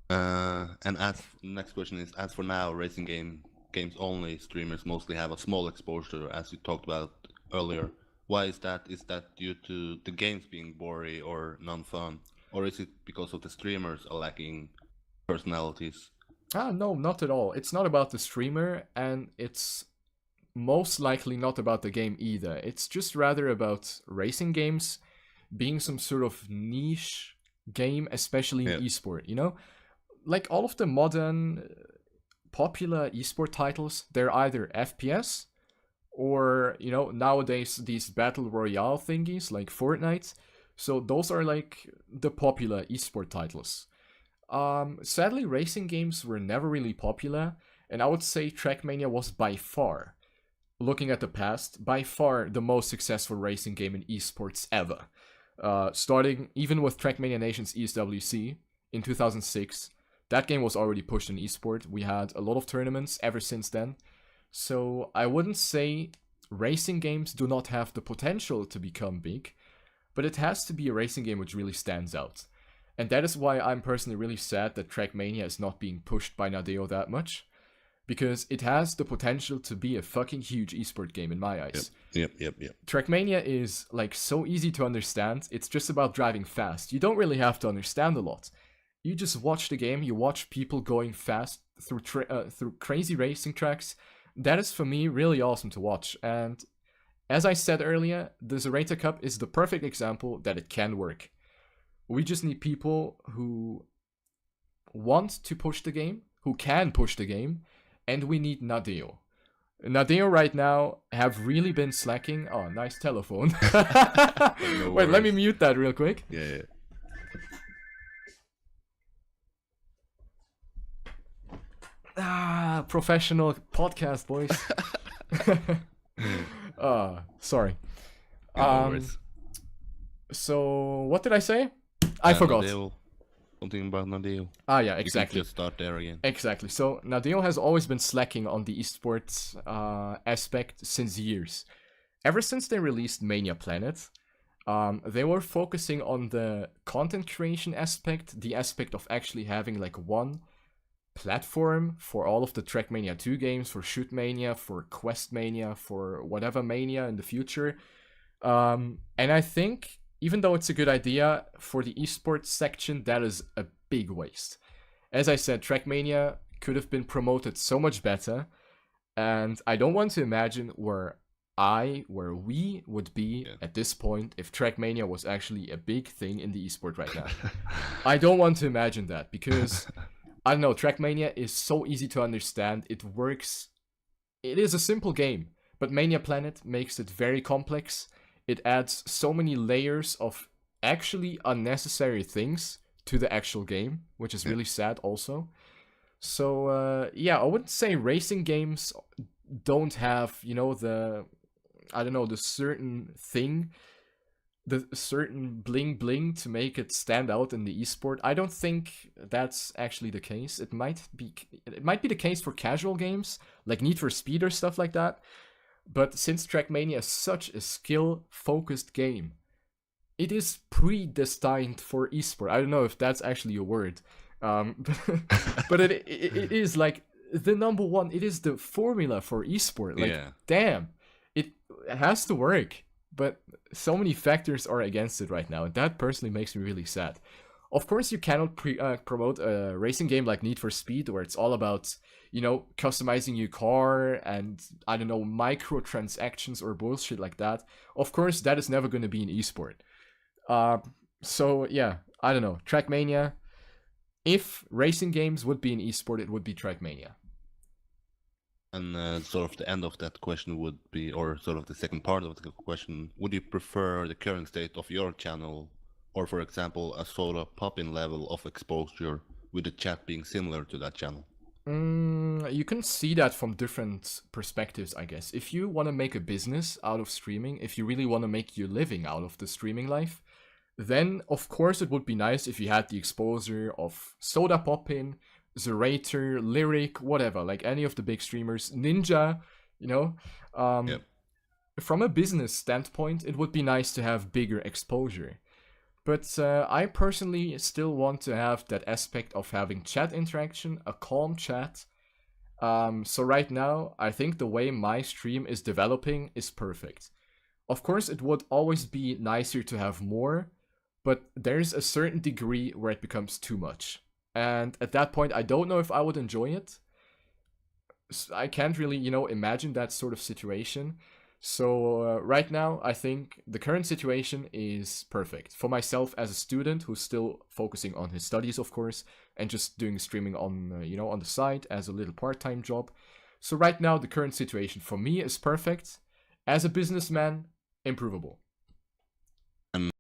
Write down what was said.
And as next question is, as for now, games only streamers mostly have a small exposure, as you talked about earlier. Why is that? Is that due to the games being boring or non-fun, or is it because of the streamers are lacking personalities? Ah, no, not at all. It's not about the streamer, and it's most likely not about the game either. It's just rather about racing games being some sort of niche game, especially in Yeah, esport, you know? Like all of the modern popular esport titles, they're either FPS or, you know, nowadays these battle royale thingies like Fortnite. So those are like the popular esport titles. Sadly, racing games were never really popular, and I would say Trackmania was by far, looking at the past, by far the most successful racing game in esports ever. Starting even with Trackmania Nations ESWC in 2006, that game was already pushed in esport. We had a lot of tournaments ever since then. So I wouldn't say racing games do not have the potential to become big, but it has to be a racing game which really stands out. And that is why I'm personally really sad that Trackmania is not being pushed by Nadeo that much, because it has the potential to be a fucking huge esport game in my yep, eyes. yep. Trackmania is like so easy to understand. It's just about driving fast. You don't really have to understand a lot. You just watch the game. You watch people going fast through crazy racing tracks. That is for me really awesome to watch. And as I said earlier, the Zareta Cup is the perfect example that it can work. We just need people who want to push the game, who can push the game, and we need Nadeo. Nadeo right now have really been slacking. Oh, nice telephone. No Wait, let me worries. mute that real quick. Yeah, Ah, professional podcast, boys. yeah. Sorry. No Um, worries. so what did I say? I forgot. Nadeo, something about Nadeo. Ah, yeah, You can exactly. just start there again. Exactly. So Nadeo has always been slacking on the esports aspect since years. Ever since they released Mania Planet, they were focusing on the content creation aspect, the aspect of actually having like one platform for all of the Trackmania 2 games, for Shootmania, for Questmania, for whatever Mania in the future. And I think, even though it's a good idea, for the esports section, that is a big waste. As I said, Trackmania could have been promoted so much better, and I don't want to imagine where we would be Yeah. at this point if Trackmania was actually a big thing in the esport right now. I don't want to imagine that because I don't know, Trackmania is so easy to understand. It works. It is a simple game, but Mania Planet makes it very complex. It adds so many layers of actually unnecessary things to the actual game, which is Yeah. really sad also. So yeah, I wouldn't say racing games don't have, you know, the I don't know, the certain thing, the certain bling bling to make it stand out in the esport. I don't think that's actually the case. It might be the case for casual games like Need for Speed or stuff like that. But since Trackmania is such a skill focused game, it is predestined for esport. I don't know if that's actually a word, but it is like the number one. It is the formula for esport. Like, Yeah. damn, it has to work. But so many factors are against it right now, and that personally makes me really sad. Of course, you cannot promote a racing game like Need for Speed, where it's all about, you know, customizing your car and, I don't know, microtransactions or bullshit like that. Of course, that is never going to be an esport. Uh, so yeah, I don't know. Trackmania. If racing games would be an esport, it would be Trackmania. And sort of the end of that question would be, or sort of the second part of the question, would you prefer the current state of your channel, or for example, a sort of pop-in level of exposure with the chat being similar to that channel? You can see that from different perspectives, I guess. If you want to make a business out of streaming, if you really want to make your living out of the streaming life, then of course it would be nice if you had the exposure of Soda Poppin, Zerator, Lyric, whatever, like any of the big streamers, Ninja, you know. Yep. From a business standpoint, it would be nice to have bigger exposure. But I personally still want to have that aspect of having chat interaction, a calm chat. So right now, I think the way my stream is developing is perfect. Of course, it would always be nicer to have more, but there's a certain degree where it becomes too much. And at that point, I don't know if I would enjoy it. I can't really, imagine that sort of situation. So right now, I think the current situation is perfect for myself as a student who's still focusing on his studies, of course, and just doing streaming on, on the side as a little part-time job. So right now, the current situation for me is perfect. As a businessman, improvable.